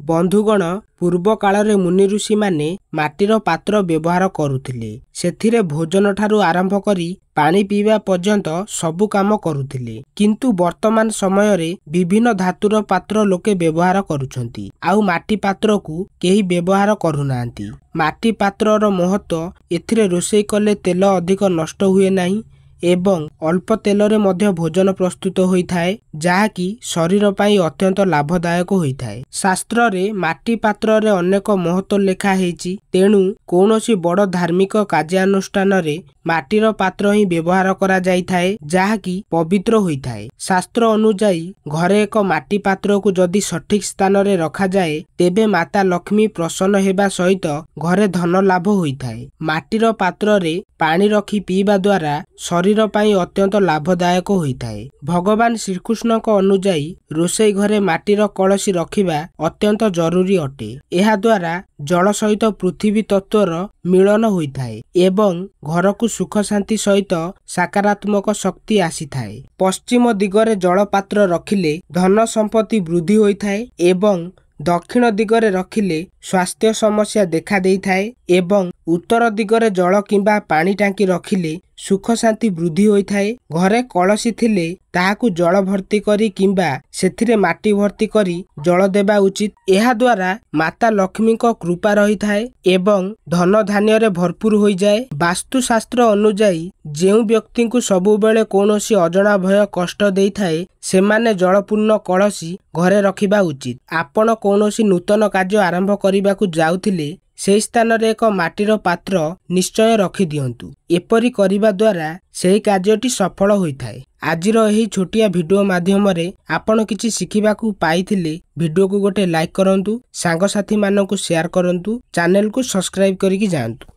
बंधुगण पूर्व काल मुनि ऋषि माने माटीर पात्र व्यवहार करुथिले। सेथिरे भोजन ठारू आरंभ करी पानी पीवा पर्यंत सबु काम करुथिले। किंतु वर्तमान समय रे विभिन्न धातुर पात्र लोके व्यवहार करुछंती। आउ माटी पात्र को केही व्यवहार करुनांती। माटी पात्रर महत्व एथिरे रोषेई कले तेल अधिक नष्ट हुए नाही एवं अल्प तेलरे मध्य भोजन प्रस्तुत होइथाए, जाहाकी शरीर पाई अत्यंत लाभदायक होइथाए। शास्त्र रे माटी पात्र रे अनेक महत्व लेखा हेची। तेणु कौनसी बड़ धार्मिक कार्यानुष्ठान रे माटीर पात्र ही व्यवहार करा जाइथाए, जाहाकी पवित्र होइथाए। शास्त्र अनुजाई घरे एक माटी पात्र को जदि सठिक स्थान रे रखा जाए, तेबे माता लक्ष्मी प्रसन्न हेबा सहित घरे धन लाभ होइथाए। माटीर पात्र रे पानी रखी पीवा द्वारा शरीर पाई अत्यंत लाभदायक होइथाए। भगवान श्रीकृष्ण को अनुजाई रोषेई घरे माटीर कलसी रखिबा अत्यंत जरूरी अटे। एहा द्वारा जल सहित पृथ्वी तत्वर मिलन होइथाए एवं घर को सुख शांति सहित सकारात्मक शक्ति आसीथाए। पश्चिम दिगरे जल पात्र रखिले धन संपत्ति वृद्धि होइथाए एवं दक्षिण दिगरे रखिले स्वास्थ्य समस्या देखा देइथाए एवं उत्तर दिगरे जल किंबा पानी टांकी रखिले सुख शांति वृद्धि होइथाए। घरे कलसी थिले ताहाकु जल भर्ती करी किंबा सेथिरे माटी भर्ती करी जल देबा उचित। एहा द्वारा माता लक्ष्मी को कृपा रही थाए एवं धन धान्य रे भरपूर होई जाए। वास्तुशास्त्र अनुजाई जेउ व्यक्ति को सबु बेले कोनोसी अजणा भय कष्ट देई थाए, सेमाने जलपूर्ण कलसी घरे रखिबा उचित। आपण कोनोसी नूतन कार्य आरंभ करिबाकु जाउथिले से स्थान रे एक माटीर पात्र निश्चय रखी दियंतु। एपरी करिबा द्वारा सेही कार्यटी सफल होइथाए। आजिर एही छोटिया वीडियो माध्यम रे आपण किछि शिखिबाकु पाइथिले वीडियो को गोटे लाइक करंतु, सांग साथी मानकु शेयर करंतु, चैनल को सब्सक्राइब करिकि जांतु।